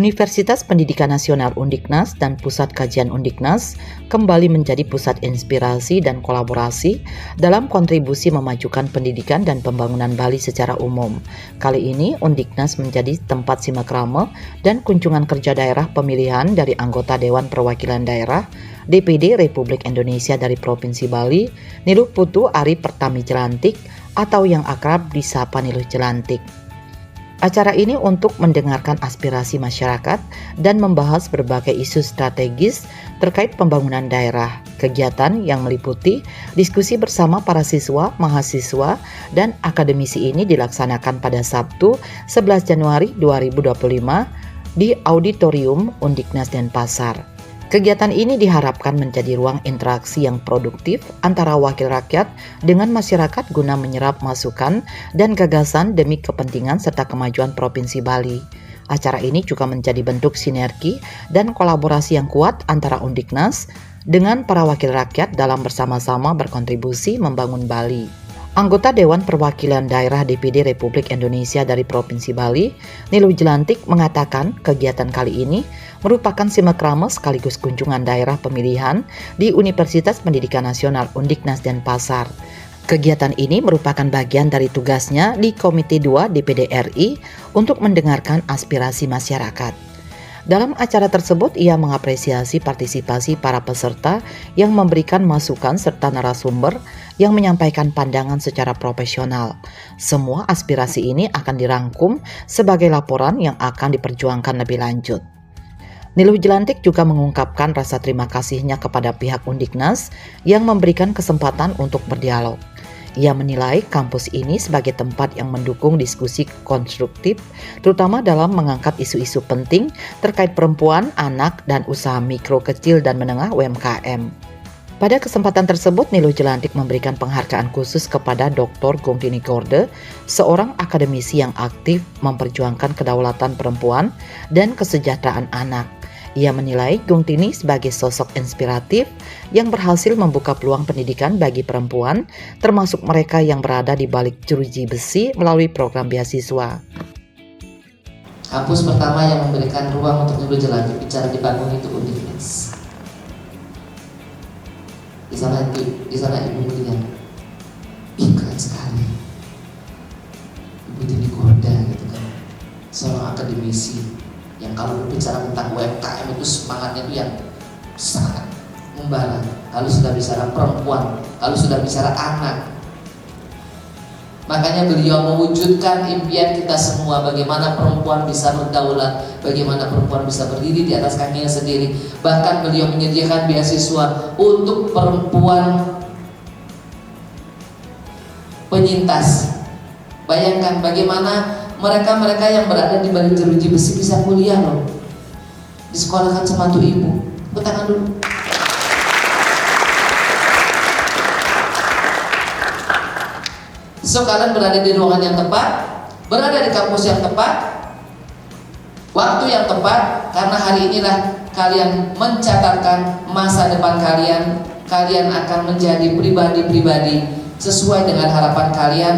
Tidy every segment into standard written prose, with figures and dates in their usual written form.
Universitas Pendidikan Nasional Undiknas dan Pusat Kajian Undiknas kembali menjadi pusat inspirasi dan kolaborasi dalam kontribusi memajukan pendidikan dan pembangunan Bali secara umum. Kali ini Undiknas menjadi tempat simakrama dan kunjungan kerja daerah pemilihan dari anggota Dewan Perwakilan Daerah DPD Republik Indonesia dari Provinsi Bali, Niluh Putu Ari Pertami Jelantik atau yang akrab disapa Niluh Jelantik. Acara ini untuk mendengarkan aspirasi masyarakat dan membahas berbagai isu strategis terkait pembangunan daerah. Kegiatan yang meliputi diskusi bersama para siswa, mahasiswa, dan akademisi ini dilaksanakan pada Sabtu 11 Januari 2025 di Auditorium Undiknas Denpasar. Kegiatan ini diharapkan menjadi ruang interaksi yang produktif antara wakil rakyat dengan masyarakat guna menyerap masukan dan gagasan demi kepentingan serta kemajuan Provinsi Bali. Acara ini juga menjadi bentuk sinergi dan kolaborasi yang kuat antara Undiknas dengan para wakil rakyat dalam bersama-sama berkontribusi membangun Bali. Anggota Dewan Perwakilan Daerah DPD Republik Indonesia dari Provinsi Bali, Niluh Jelantik mengatakan kegiatan kali ini merupakan simakrama sekaligus kunjungan daerah pemilihan di Universitas Pendidikan Nasional Undiknas Denpasar. Kegiatan ini merupakan bagian dari tugasnya di Komite 2 DPD RI untuk mendengarkan aspirasi masyarakat. Dalam acara tersebut, ia mengapresiasi partisipasi para peserta yang memberikan masukan serta narasumber yang menyampaikan pandangan secara profesional. Semua aspirasi ini akan dirangkum sebagai laporan yang akan diperjuangkan lebih lanjut. Niluh Jelantik juga mengungkapkan rasa terima kasihnya kepada pihak Undiknas yang memberikan kesempatan untuk berdialog. Ia menilai kampus ini sebagai tempat yang mendukung diskusi konstruktif, terutama dalam mengangkat isu-isu penting terkait perempuan, anak, dan usaha mikro, kecil, dan menengah UMKM. Pada kesempatan tersebut, Niluh Jelantik memberikan penghargaan khusus kepada Dr. Gungtini Gorde, seorang akademisi yang aktif memperjuangkan kedaulatan perempuan dan kesejahteraan anak. Ia menilai Gungtini sebagai sosok inspiratif yang berhasil membuka peluang pendidikan bagi perempuan, termasuk mereka yang berada di balik jeruji besi melalui program beasiswa. Kampus pertama yang memberikan ruang untuk Niluh Jelantik bicara di panggung itu Undiknas. Di sana ibu melihat, keren sekali. Ibu Tini Gorda gitu kan, seorang akademisi yang kalau berbicara tentang UMKM itu semangatnya itu yang sangat membara. Kalau sudah bicara perempuan, kalau sudah bicara anak, makanya beliau mewujudkan impian kita semua, bagaimana perempuan bisa berdaulat, bagaimana perempuan bisa berdiri di atas kakinya sendiri. Bahkan beliau menyediakan beasiswa untuk perempuan penyintas. Bayangkan bagaimana mereka yang berada di balik jeruji besi bisa kuliah loh, disekolahkan sama tuh ibu. Tepuk tangan dulu. So kalian berada di ruangan yang tepat, berada di kampus yang tepat, waktu yang tepat, karena hari inilah kalian mencatatkan masa depan kalian. Kalian akan menjadi pribadi-pribadi sesuai dengan harapan kalian.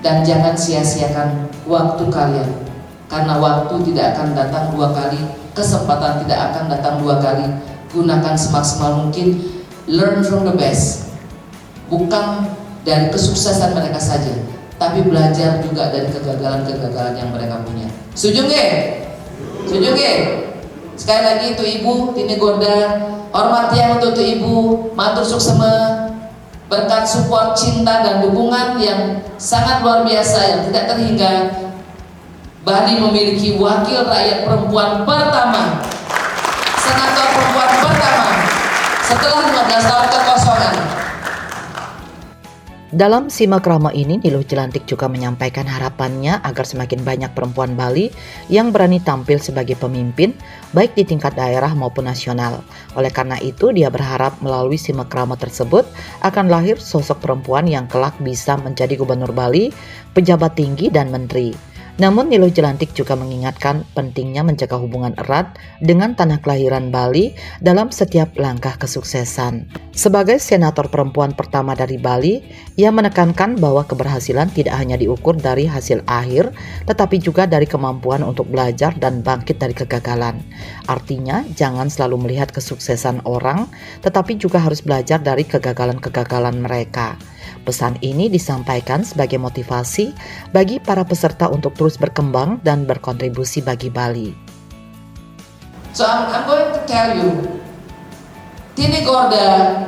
Dan jangan sia-siakan waktu kalian, karena waktu tidak akan datang dua kali, kesempatan tidak akan datang dua kali. Gunakan semaksimal mungkin. Learn from the best, bukan dari kesuksesan mereka saja, tapi belajar juga dari kegagalan-kegagalan yang mereka punya. Setuju nggak? Setuju nggak? Sekali lagi itu Ibu Tini Gorda, hormat yang untuk ibu, matur suksema, berkat support, cinta, dan dukungan yang sangat luar biasa yang tidak terhingga. Bali memiliki wakil rakyat perempuan pertama, senator perempuan pertama setelah 15 tahun kekosongan. Dalam simakrama ini, Niluh Jelantik juga menyampaikan harapannya agar semakin banyak perempuan Bali yang berani tampil sebagai pemimpin, baik di tingkat daerah maupun nasional. Oleh karena itu, dia berharap melalui simakrama tersebut akan lahir sosok perempuan yang kelak bisa menjadi gubernur Bali, pejabat tinggi, dan menteri. Namun Nilo Jelantik juga mengingatkan pentingnya menjaga hubungan erat dengan tanah kelahiran Bali dalam setiap langkah kesuksesan. Sebagai senator perempuan pertama dari Bali, ia menekankan bahwa keberhasilan tidak hanya diukur dari hasil akhir, tetapi juga dari kemampuan untuk belajar dan bangkit dari kegagalan. Artinya, jangan selalu melihat kesuksesan orang, tetapi juga harus belajar dari kegagalan-kegagalan mereka. Pesan ini disampaikan sebagai motivasi bagi para peserta untuk terus berkembang dan berkontribusi bagi Bali. So I'm going to tell you, Tini Gorda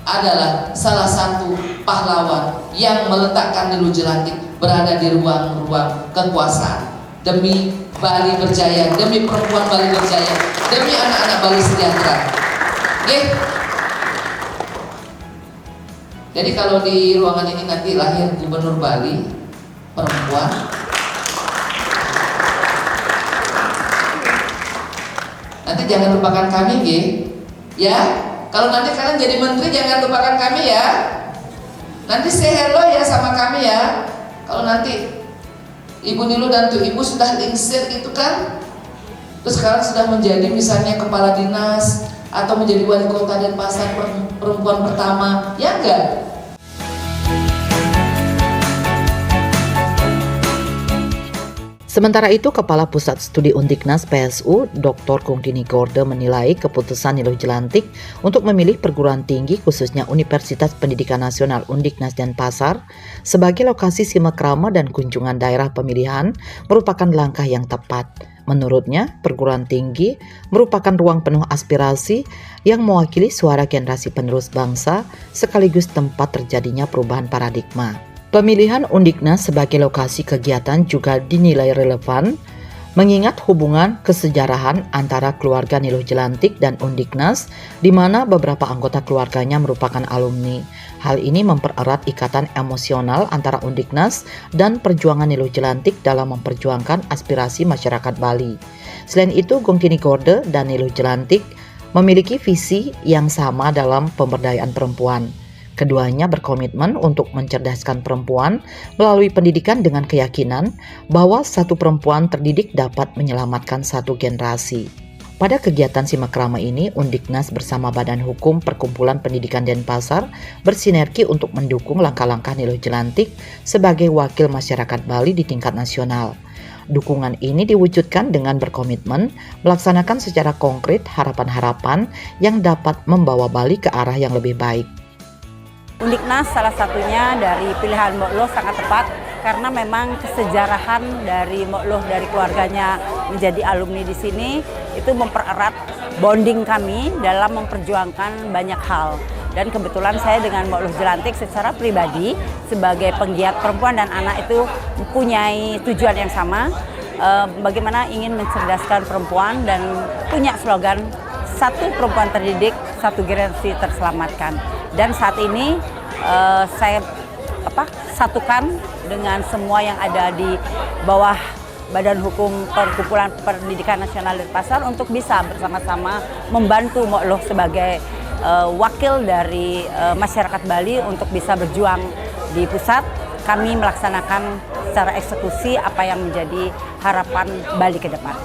adalah salah satu pahlawan yang meletakkan Nilo Jelantik berada di ruang-ruang kekuasaan demi Bali berjaya, demi perempuan Bali berjaya, demi anak-anak Bali sejahtera. Oke? Jadi kalau di ruangan ini nanti lahir Gubernur Bali perempuan, nanti jangan lupakan kami, ya. Kalau nanti kalian jadi menteri jangan lupakan kami ya. Nanti say hello ya sama kami ya. Kalau nanti Ibu Nilo dan Tuh Ibu sudah lingsir gitu kan, terus sekarang sudah menjadi misalnya kepala dinas atau menjadi wali kota Denpasar perempuan pertama, ya enggak? Sementara itu, Kepala Pusat Studi Undiknas PSU, Dr. Kung Tini Gorda menilai keputusan Nilo Jelantik untuk memilih perguruan tinggi khususnya Universitas Pendidikan Nasional Undiknas Denpasar sebagai lokasi simakrama dan kunjungan daerah pemilihan merupakan langkah yang tepat. Menurutnya, perguruan tinggi merupakan ruang penuh aspirasi yang mewakili suara generasi penerus bangsa sekaligus tempat terjadinya perubahan paradigma. Pemilihan Undiknas sebagai lokasi kegiatan juga dinilai relevan mengingat hubungan kesejarahan antara keluarga Nilo Jelantik dan Undiknas di mana beberapa anggota keluarganya merupakan alumni. Hal ini mempererat ikatan emosional antara Undiknas dan perjuangan Nilo Jelantik dalam memperjuangkan aspirasi masyarakat Bali. Selain itu, Kung Tini Gorda dan Nilo Jelantik memiliki visi yang sama dalam pemberdayaan perempuan. Keduanya berkomitmen untuk mencerdaskan perempuan melalui pendidikan dengan keyakinan bahwa satu perempuan terdidik dapat menyelamatkan satu generasi. Pada kegiatan simakrama ini, Undiknas bersama Badan Hukum Perkumpulan Pendidikan Denpasar bersinergi untuk mendukung langkah-langkah Nilo Jelantik sebagai wakil masyarakat Bali di tingkat nasional. Dukungan ini diwujudkan dengan berkomitmen melaksanakan secara konkret harapan-harapan yang dapat membawa Bali ke arah yang lebih baik. Undiknas salah satunya dari pilihan Mbok Loh sangat tepat karena memang kesejarahan dari Mbok Loh dari keluarganya menjadi alumni di sini itu mempererat bonding kami dalam memperjuangkan banyak hal. Dan kebetulan saya dengan Mbok Loh Jelantik secara pribadi sebagai penggiat perempuan dan anak itu mempunyai tujuan yang sama, bagaimana ingin mencerdaskan perempuan dan punya slogan satu perempuan terdidik, satu generasi terselamatkan. Dan saat ini saya satukan dengan semua yang ada di bawah Badan Hukum Perkumpulan Pendidikan Nasional Denpasar untuk bisa bersama-sama membantu Mbok Loh sebagai wakil dari masyarakat Bali untuk bisa berjuang di pusat. Kami melaksanakan secara eksekusi apa yang menjadi harapan Bali ke depan.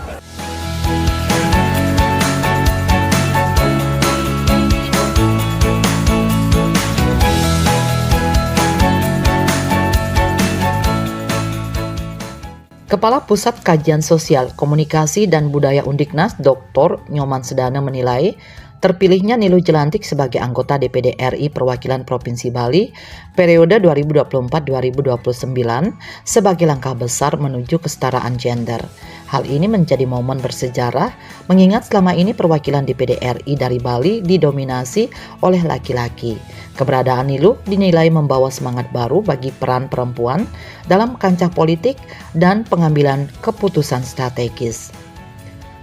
Kepala Pusat Kajian Sosial, Komunikasi dan Budaya Undiknas, Dr. Nyoman Sedana menilai terpilihnya Nilo Jelantik sebagai anggota DPD RI Perwakilan Provinsi Bali periode 2024-2029 sebagai langkah besar menuju kesetaraan gender. Hal ini menjadi momen bersejarah mengingat selama ini perwakilan DPD RI dari Bali didominasi oleh laki-laki. Keberadaan Nilo dinilai membawa semangat baru bagi peran perempuan dalam kancah politik dan pengambilan keputusan strategis.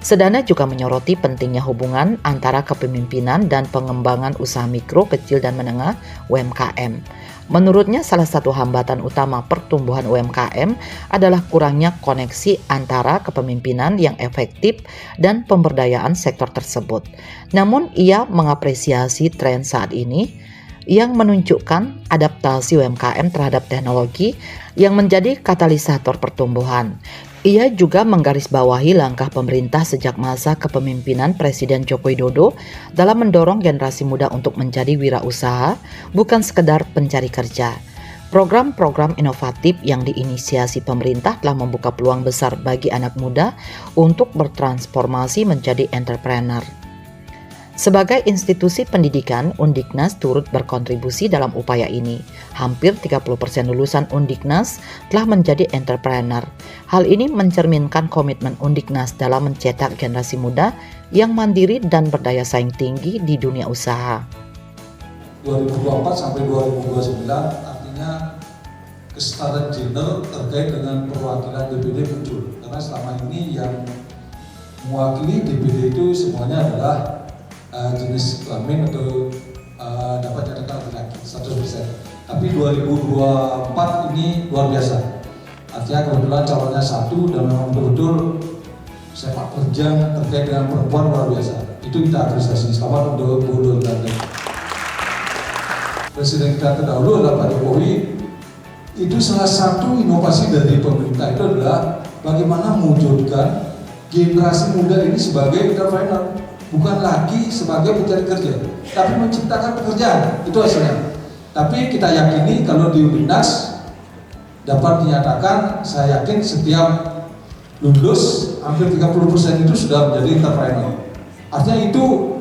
Sedana juga menyoroti pentingnya hubungan antara kepemimpinan dan pengembangan usaha mikro, kecil, dan menengah UMKM. Menurutnya, salah satu hambatan utama pertumbuhan UMKM adalah kurangnya koneksi antara kepemimpinan yang efektif dan pemberdayaan sektor tersebut. Namun, ia mengapresiasi tren saat ini yang menunjukkan adaptasi UMKM terhadap teknologi yang menjadi katalisator pertumbuhan. Ia juga menggarisbawahi langkah pemerintah sejak masa kepemimpinan Presiden Joko Widodo dalam mendorong generasi muda untuk menjadi wirausaha, bukan sekedar pencari kerja. Program-program inovatif yang diinisiasi pemerintah telah membuka peluang besar bagi anak muda untuk bertransformasi menjadi entrepreneur. Sebagai institusi pendidikan, Undiknas turut berkontribusi dalam upaya ini. Hampir 30% lulusan Undiknas telah menjadi entrepreneur. Hal ini mencerminkan komitmen Undiknas dalam mencetak generasi muda yang mandiri dan berdaya saing tinggi di dunia usaha. 2024 sampai 2029 artinya kesetaraan gender terkait dengan perwakilan DPD muncul. Karena selama ini yang mewakili DPD itu semuanya adalah jenis kelamin atau dapat dikatakan laki-laki 100%. Tapi 2024 ini luar biasa. Artinya kebetulan calonnya satu dan memang betul-betul sepak terjang terkait dengan perempuan luar biasa. Itu kita apresiasi. Selamat untuk Bu Nur Tanda. Presiden kita terdahulu adalah Pak Jokowi. Itu salah satu inovasi dari pemerintah itu adalah bagaimana mewujudkan generasi muda ini sebagai entrepreneur. Bukan lagi sebagai pencari kerja, tapi menciptakan pekerjaan, itu hasilnya. Tapi kita yakini kalau di Undiknas dapat dinyatakan, saya yakin setiap lulus hampir 30% itu sudah menjadi entrepreneur. Artinya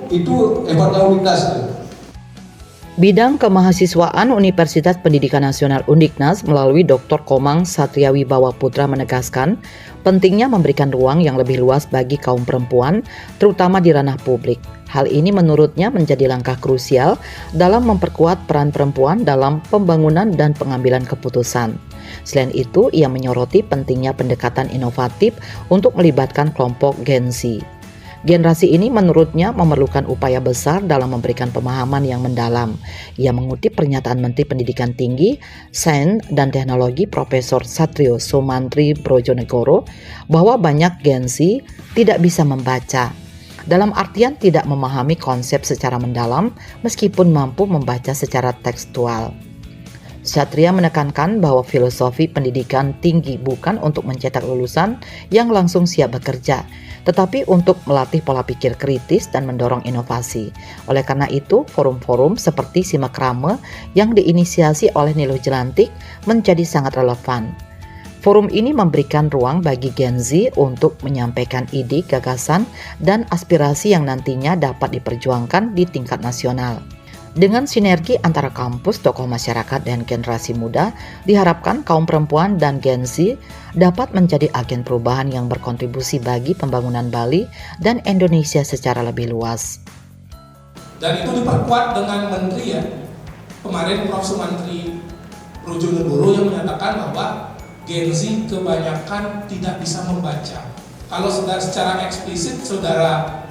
itu hebatnya Undiknas. Bidang Kemahasiswaan Universitas Pendidikan Nasional Undiknas melalui Dr. Komang Satriawibawa Putra menegaskan pentingnya memberikan ruang yang lebih luas bagi kaum perempuan, terutama di ranah publik. Hal ini menurutnya menjadi langkah krusial dalam memperkuat peran perempuan dalam pembangunan dan pengambilan keputusan. Selain itu, ia menyoroti pentingnya pendekatan inovatif untuk melibatkan kelompok Gen Z. Generasi ini menurutnya memerlukan upaya besar dalam memberikan pemahaman yang mendalam. Ia mengutip pernyataan Menteri Pendidikan Tinggi, Sains dan Teknologi Profesor Satrio Sumantri Brojonegoro bahwa banyak Gen Z tidak bisa membaca. Dalam artian tidak memahami konsep secara mendalam meskipun mampu membaca secara tekstual. Satria menekankan bahwa filosofi pendidikan tinggi bukan untuk mencetak lulusan yang langsung siap bekerja, tetapi untuk melatih pola pikir kritis dan mendorong inovasi. Oleh karena itu, forum-forum seperti Simakrame yang diinisiasi oleh Niluh Jelantik menjadi sangat relevan. Forum ini memberikan ruang bagi Gen Z untuk menyampaikan ide, gagasan, dan aspirasi yang nantinya dapat diperjuangkan di tingkat nasional. Dengan sinergi antara kampus, tokoh masyarakat, dan generasi muda, diharapkan kaum perempuan dan Gen Z dapat menjadi agen perubahan yang berkontribusi bagi pembangunan Bali dan Indonesia secara lebih luas. Dan itu diperkuat dengan Menteri ya, kemarin Prof. Sumantri Brojonegoro yang menyatakan bahwa Gen Z kebanyakan tidak bisa membaca. Kalau secara eksplisit saudara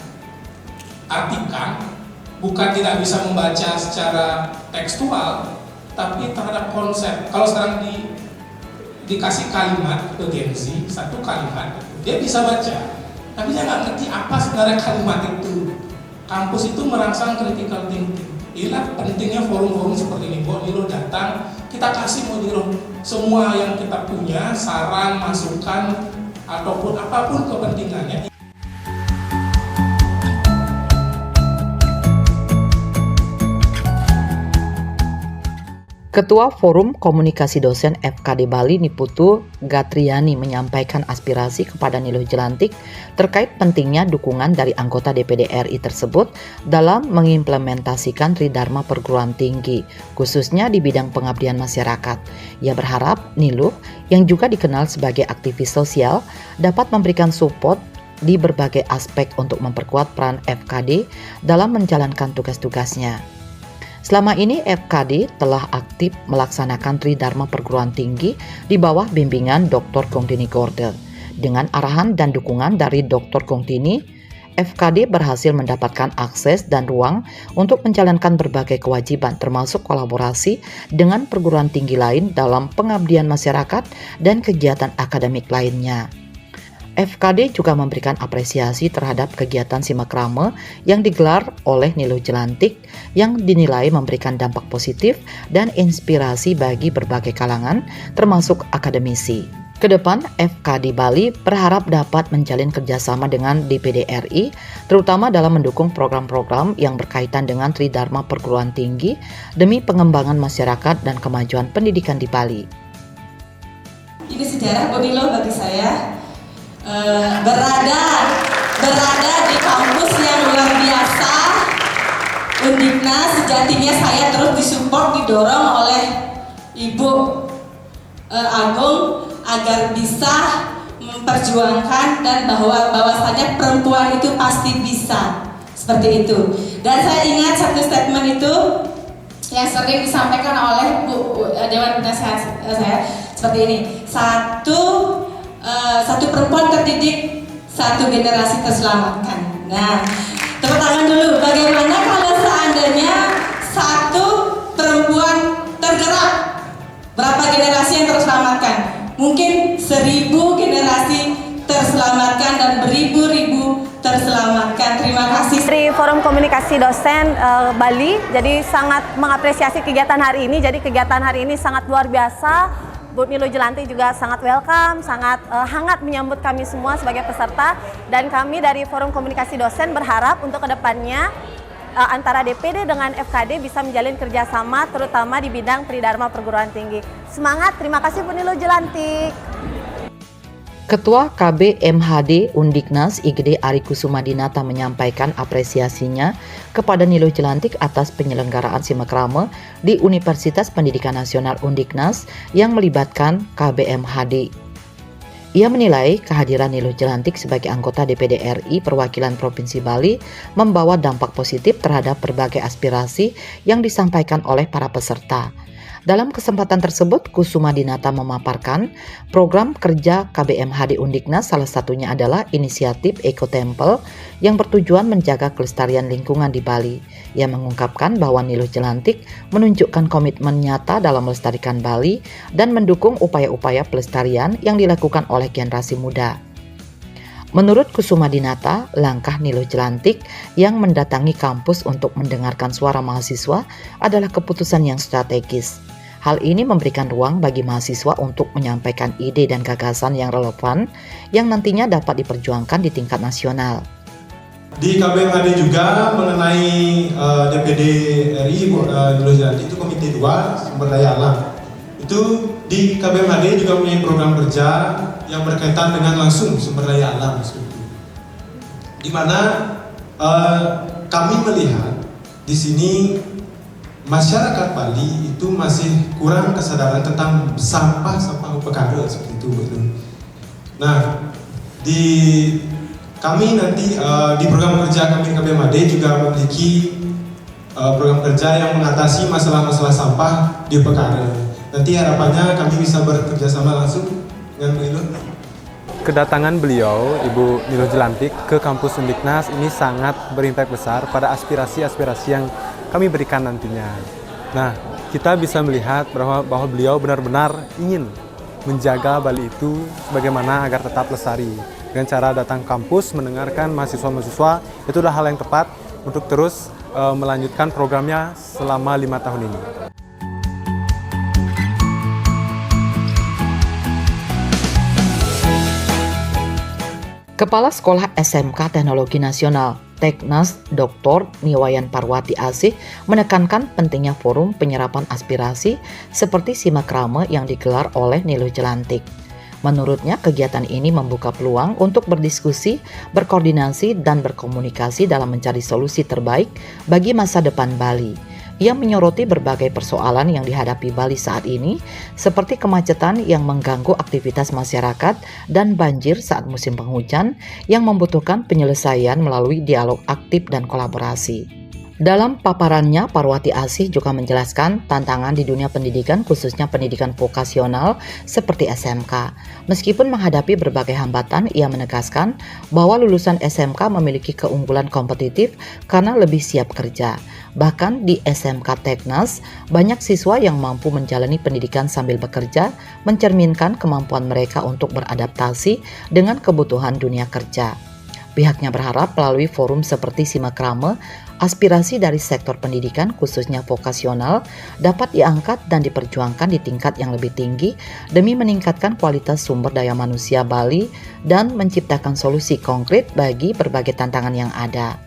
artikan, bukan tidak bisa membaca secara tekstual, tapi terhadap konsep. Kalau sekarang dikasih kalimat ke Gen Z, satu kalimat, dia bisa baca, tapi dia nggak ngerti apa sebenarnya kalimat itu. Kampus itu merangsang critical thinking. Inilah pentingnya forum-forum seperti ini. Mbok Nilo datang, kita kasih Mbok Nilo semua yang kita punya, saran, masukan, ataupun apapun kepentingannya. Ketua Forum Komunikasi Dosen FKD Bali Niputu Gatriani menyampaikan aspirasi kepada Niluh Jelantik terkait pentingnya dukungan dari anggota DPD RI tersebut dalam mengimplementasikan Tridharma perguruan tinggi, khususnya di bidang pengabdian masyarakat. Ia berharap Niluh, yang juga dikenal sebagai aktivis sosial, dapat memberikan support di berbagai aspek untuk memperkuat peran FKD dalam menjalankan tugas-tugasnya. Selama ini FKD telah aktif melaksanakan Tridharma perguruan tinggi di bawah bimbingan Dr. Kongtini Gordel. Dengan arahan dan dukungan dari Dr. Kongtini, FKD berhasil mendapatkan akses dan ruang untuk menjalankan berbagai kewajiban termasuk kolaborasi dengan perguruan tinggi lain dalam pengabdian masyarakat dan kegiatan akademik lainnya. FKD juga memberikan apresiasi terhadap kegiatan simakrame yang digelar oleh Nilo Jelantik yang dinilai memberikan dampak positif dan inspirasi bagi berbagai kalangan, termasuk akademisi. Kedepan, FKD Bali berharap dapat menjalin kerjasama dengan DPD RI, terutama dalam mendukung program-program yang berkaitan dengan Tridharma Perguruan Tinggi demi pengembangan masyarakat dan kemajuan pendidikan di Bali. Ini sejarah Bonilo bagi saya. Berada di kampus yang luar biasa, Undiknas. Sejatinya saya terus disupport, didorong oleh Ibu Agung agar bisa memperjuangkan dan bahwasanya perempuan itu pasti bisa, seperti itu. Dan saya ingat satu statement itu yang sering disampaikan oleh Bu Dewan Penasehat saya seperti ini: satu perempuan terdidik, satu generasi terselamatkan. Nah, tepuk tangan dulu. Bagaimana kalau seandainya satu perempuan tergerak, berapa generasi yang terselamatkan? Mungkin 1000 generasi terselamatkan dan beribu-ribu terselamatkan. Terima kasih. Dari Forum Komunikasi Dosen Bali, jadi sangat mengapresiasi kegiatan hari ini. Jadi kegiatan hari ini sangat luar biasa. Bu Nilo Jelantik juga sangat welcome, sangat hangat menyambut kami semua sebagai peserta. Dan kami dari Forum Komunikasi Dosen berharap untuk kedepannya antara DPD dengan FKD bisa menjalin kerjasama, terutama di bidang Tridharma Perguruan Tinggi. Semangat, terima kasih Bu Nilo Jelantik. Ketua KB MHD Undiknas IGD Ari Kusumadinata menyampaikan apresiasinya kepada Nilo Jelantik atas penyelenggaraan simakrame di Universitas Pendidikan Nasional Undiknas yang melibatkan KB MHD. Ia menilai kehadiran Nilo Jelantik sebagai anggota DPD RI perwakilan Provinsi Bali membawa dampak positif terhadap berbagai aspirasi yang disampaikan oleh para peserta. Dalam kesempatan tersebut, Kusumadinata memaparkan program kerja KBMHD Undiknas, salah satunya adalah inisiatif Eco Temple yang bertujuan menjaga kelestarian lingkungan di Bali. Ia mengungkapkan bahwa Nilo Jelantik menunjukkan komitmen nyata dalam melestarikan Bali dan mendukung upaya-upaya pelestarian yang dilakukan oleh generasi muda. Menurut Kusumadinata, langkah Nilo Jelantik yang mendatangi kampus untuk mendengarkan suara mahasiswa adalah keputusan yang strategis. Hal ini memberikan ruang bagi mahasiswa untuk menyampaikan ide dan gagasan yang relevan yang nantinya dapat diperjuangkan di tingkat nasional. Di KBMHD juga mengenai DPD RI Nilo Jelantik itu Komite 2 Sumber Daya Alam. Itu di KBMHD juga punya program kerja yang berkaitan dengan langsung sumber daya alam, di mana kami melihat di sini masyarakat Bali itu masih kurang kesadaran tentang sampah UPKD seperti itu. Nah, kami nanti di program kerja kami KBMHD juga memiliki program kerja yang mengatasi masalah-masalah sampah di UPKD. Nanti harapannya kami bisa bekerja sama langsung dengan Bu Nilo. Kedatangan beliau, Ibu Nilo Jelantik, ke kampus Undiknas ini sangat berimpak besar pada aspirasi-aspirasi yang kami berikan nantinya. Nah, kita bisa melihat bahwa beliau benar-benar ingin menjaga Bali itu bagaimana agar tetap lestari. Dengan cara datang kampus, mendengarkan mahasiswa-mahasiswa, itu adalah hal yang tepat untuk terus melanjutkan programnya selama 5 tahun ini. Kepala Sekolah SMK Teknologi Nasional Teknas Dr. Niwayan Parwati Asih menekankan pentingnya forum penyerapan aspirasi seperti simakrame yang digelar oleh Nilo Jelantik. Menurutnya, kegiatan ini membuka peluang untuk berdiskusi, berkoordinasi, dan berkomunikasi dalam mencari solusi terbaik bagi masa depan Bali. Ia menyoroti berbagai persoalan yang dihadapi Bali saat ini, seperti kemacetan yang mengganggu aktivitas masyarakat dan banjir saat musim penghujan yang membutuhkan penyelesaian melalui dialog aktif dan kolaborasi. Dalam paparannya, Parwati Asih juga menjelaskan tantangan di dunia pendidikan, khususnya pendidikan vokasional seperti SMK. Meskipun menghadapi berbagai hambatan, ia menegaskan bahwa lulusan SMK memiliki keunggulan kompetitif karena lebih siap kerja. Bahkan di SMK Teknas, banyak siswa yang mampu menjalani pendidikan sambil bekerja, mencerminkan kemampuan mereka untuk beradaptasi dengan kebutuhan dunia kerja. Pihaknya berharap melalui forum seperti Simakrame, aspirasi dari sektor pendidikan khususnya vokasional dapat diangkat dan diperjuangkan di tingkat yang lebih tinggi demi meningkatkan kualitas sumber daya manusia Bali dan menciptakan solusi konkret bagi berbagai tantangan yang ada.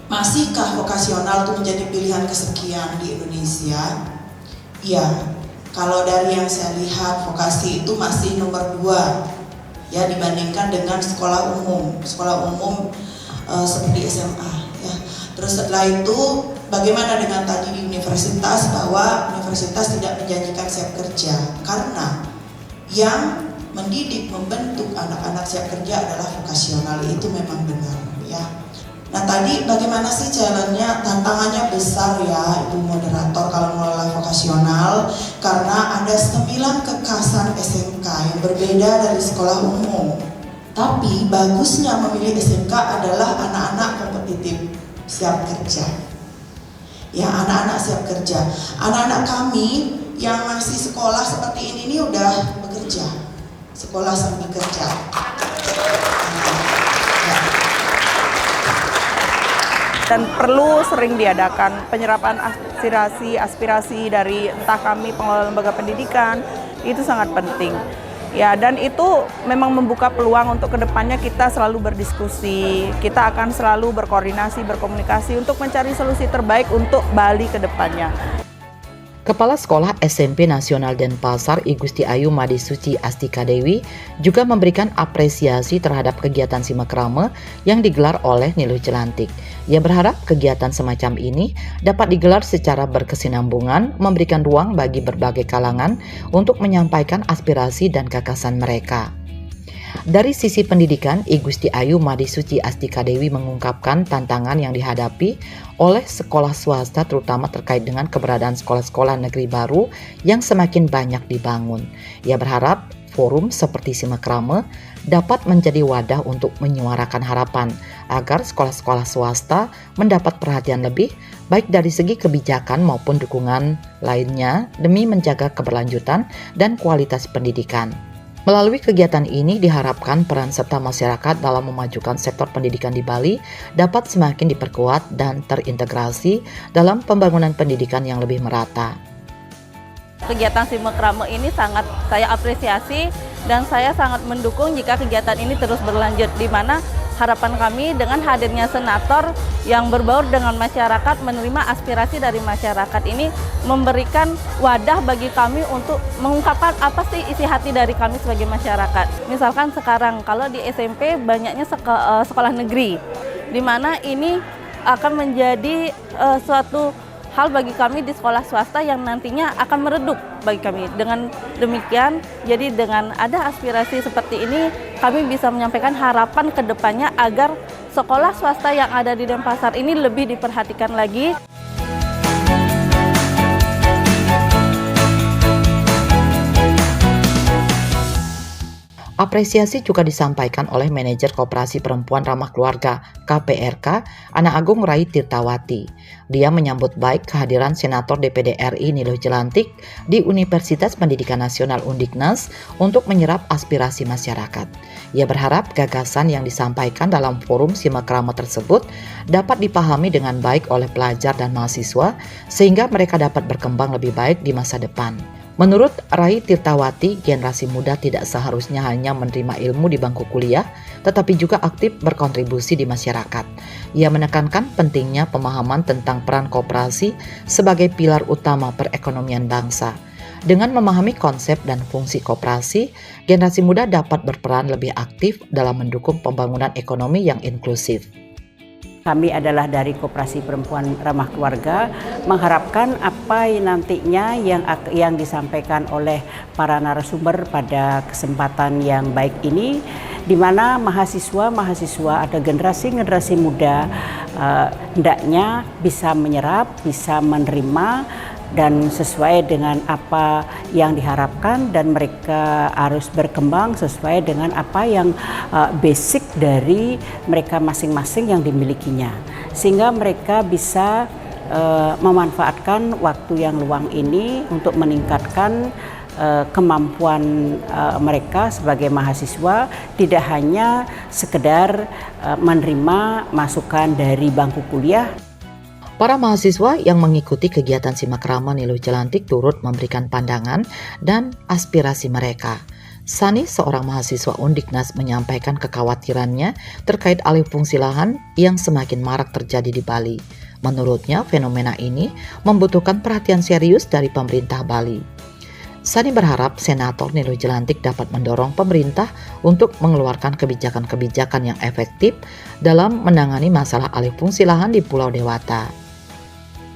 Masihkah vokasional itu menjadi pilihan kesekian di Indonesia? Iya, kalau dari yang saya lihat vokasi itu masih nomor 2 ya dibandingkan dengan sekolah umum seperti SMA ya. Terus setelah itu bagaimana dengan tadi di universitas, bahwa universitas tidak menjanjikan siap kerja, karena yang mendidik membentuk anak-anak siap kerja adalah vokasional, itu memang benar ya. Nah tadi bagaimana sih jalannya, tantangannya besar ya Ibu Moderator kalau mengelola vokasional, karena ada 9 kekasan SMK yang berbeda dari sekolah umum. Tapi bagusnya memilih SMK adalah anak-anak kompetitif siap kerja. Ya, anak-anak siap kerja. Anak-anak kami yang masih sekolah seperti ini udah bekerja, sekolah sambil kerja. Dan perlu sering diadakan penyerapan aspirasi dari entah kami pengelola lembaga pendidikan, itu sangat penting. Ya, dan itu memang membuka peluang untuk kedepannya kita selalu berdiskusi, kita akan selalu berkoordinasi, berkomunikasi untuk mencari solusi terbaik untuk Bali ke depannya. Kepala Sekolah SMP Nasional Denpasar I Gusti Ayu Madi Suci Astika Dewi juga memberikan apresiasi terhadap kegiatan Simakrame yang digelar oleh Niluh Jelantik. Ia berharap kegiatan semacam ini dapat digelar secara berkesinambungan, memberikan ruang bagi berbagai kalangan untuk menyampaikan aspirasi dan gagasan mereka. Dari sisi pendidikan, I Gusti Ayu Madi Suci Astika Dewi mengungkapkan tantangan yang dihadapi oleh sekolah swasta terutama terkait dengan keberadaan sekolah-sekolah negeri baru yang semakin banyak dibangun. Ia berharap forum seperti Simakrame dapat menjadi wadah untuk menyuarakan harapan agar sekolah-sekolah swasta mendapat perhatian lebih baik dari segi kebijakan maupun dukungan lainnya demi menjaga keberlanjutan dan kualitas pendidikan. Melalui kegiatan ini diharapkan peran serta masyarakat dalam memajukan sektor pendidikan di Bali dapat semakin diperkuat dan terintegrasi dalam pembangunan pendidikan yang lebih merata. Kegiatan Simakrame ini sangat saya apresiasi dan saya sangat mendukung jika kegiatan ini terus berlanjut, di mana harapan kami dengan hadirnya senator yang berbaur dengan masyarakat, menerima aspirasi dari masyarakat ini memberikan wadah bagi kami untuk mengungkapkan apa sih isi hati dari kami sebagai masyarakat. Misalkan sekarang kalau di SMP banyaknya sekolah negeri, di mana ini akan menjadi suatu hal bagi kami di sekolah swasta yang nantinya akan meredup bagi kami. Dengan demikian, jadi dengan ada aspirasi seperti ini, kami bisa menyampaikan harapan ke depannya agar sekolah swasta yang ada di Denpasar ini lebih diperhatikan lagi. Apresiasi juga disampaikan oleh Manajer Koperasi Perempuan Ramah Keluarga KPRK, Ana Agung Rai Tirtawati. Dia menyambut baik kehadiran Senator DPD RI Niluh Jelantik di Universitas Pendidikan Nasional Undiknas untuk menyerap aspirasi masyarakat. Ia berharap gagasan yang disampaikan dalam forum Simakrame tersebut dapat dipahami dengan baik oleh pelajar dan mahasiswa sehingga mereka dapat berkembang lebih baik di masa depan. Menurut Rai Tirtawati, generasi muda tidak seharusnya hanya menerima ilmu di bangku kuliah, tetapi juga aktif berkontribusi di masyarakat. Ia menekankan pentingnya pemahaman tentang peran koperasi sebagai pilar utama perekonomian bangsa. Dengan memahami konsep dan fungsi koperasi, generasi muda dapat berperan lebih aktif dalam mendukung pembangunan ekonomi yang inklusif. Kami adalah dari Koperasi Perempuan Ramah Keluarga, mengharapkan apa nantinya yang disampaikan oleh para narasumber pada kesempatan yang baik ini, di mana mahasiswa atau generasi muda hendaknya bisa menyerap, bisa menerima, dan sesuai dengan apa yang diharapkan, dan mereka harus berkembang sesuai dengan apa yang basic dari mereka masing-masing yang dimilikinya. sehingga mereka bisa memanfaatkan waktu yang luang ini untuk meningkatkan kemampuan mereka sebagai mahasiswa, tidak hanya sekedar menerima masukan dari bangku kuliah. Para mahasiswa yang mengikuti kegiatan Simakrama Niluh Jelantik turut memberikan pandangan dan aspirasi mereka. Sani, seorang mahasiswa Undiknas, menyampaikan kekhawatirannya terkait alih fungsi lahan yang semakin marak terjadi di Bali. Menurutnya, fenomena ini membutuhkan perhatian serius dari pemerintah Bali. Sani berharap Senator Niluh Jelantik dapat mendorong pemerintah untuk mengeluarkan kebijakan-kebijakan yang efektif dalam menangani masalah alih fungsi lahan di Pulau Dewata.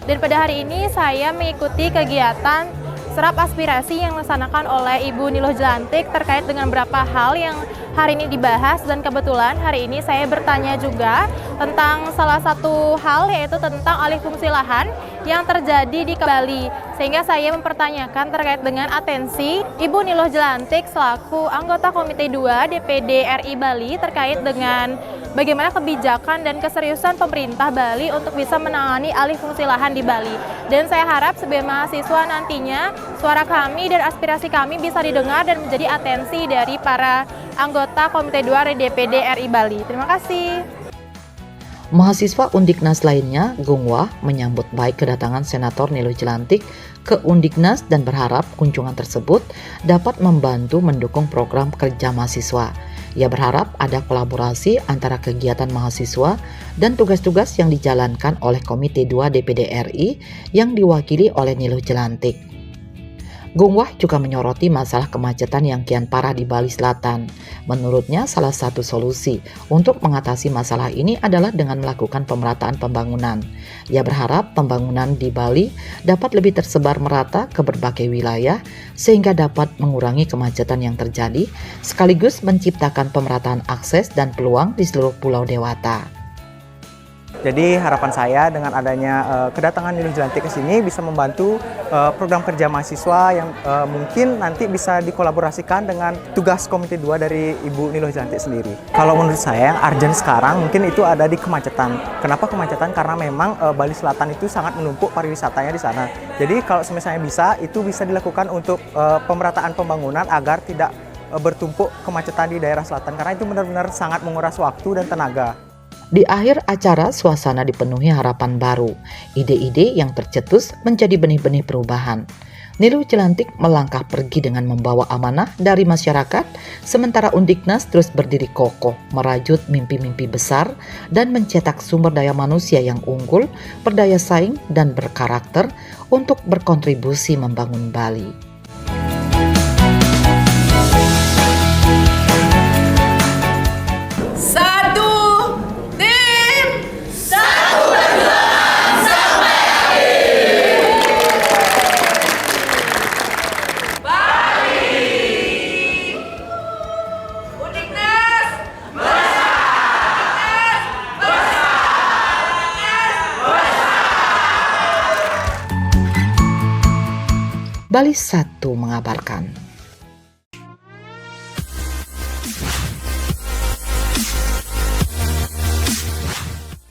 Dan pada hari ini saya mengikuti kegiatan serap aspirasi yang dilaksanakan oleh Ibu Niluh Jelantik terkait dengan beberapa hal yang hari ini dibahas, dan kebetulan hari ini saya bertanya juga tentang salah satu hal, yaitu tentang alih fungsi lahan yang terjadi di Bali, sehingga saya mempertanyakan terkait dengan atensi Ibu Niluh Jelantik selaku anggota Komite 2 DPD RI Bali terkait dengan bagaimana kebijakan dan keseriusan pemerintah Bali untuk bisa menangani alih fungsi lahan di Bali. Dan saya harap sebagai mahasiswa nantinya suara kami dan aspirasi kami bisa didengar dan menjadi atensi dari para anggota Komite 2 DPD RI Bali. Terima kasih. Mahasiswa Undiknas lainnya, Gungwah, menyambut baik kedatangan Senator Niluh Jelantik ke Undiknas dan berharap kunjungan tersebut dapat membantu mendukung program kerja mahasiswa. Ia berharap ada kolaborasi antara kegiatan mahasiswa dan tugas-tugas yang dijalankan oleh Komite 2 DPD RI yang diwakili oleh Niluh Jelantik. Gungwah juga menyoroti masalah kemacetan yang kian parah di Bali Selatan. Menurutnya, salah satu solusi untuk mengatasi masalah ini adalah dengan melakukan pemerataan pembangunan. Ia berharap pembangunan di Bali dapat lebih tersebar merata ke berbagai wilayah sehingga dapat mengurangi kemacetan yang terjadi, sekaligus menciptakan pemerataan akses dan peluang di seluruh Pulau Dewata. Jadi harapan saya dengan adanya kedatangan Niluh Jelantik ke sini bisa membantu program kerja mahasiswa yang mungkin nanti bisa dikolaborasikan dengan tugas Komite 2 dari Ibu Niluh Jelantik sendiri. Kalau menurut saya yang urgent sekarang mungkin itu ada di kemacetan. Kenapa kemacetan? Karena memang Bali Selatan itu sangat menumpuk pariwisatanya di sana. Jadi kalau misalnya bisa, itu bisa dilakukan untuk pemerataan pembangunan agar tidak bertumpuk kemacetan di daerah selatan. Karena itu benar-benar sangat menguras waktu dan tenaga. Di akhir acara, suasana dipenuhi harapan baru. Ide-ide yang tercetus menjadi benih-benih perubahan. Niluh Jelantik melangkah pergi dengan membawa amanah dari masyarakat, sementara Undiknas terus berdiri kokoh, merajut mimpi-mimpi besar, dan mencetak sumber daya manusia yang unggul, berdaya saing, dan berkarakter untuk berkontribusi membangun Bali. Bali 1 mengabarkan.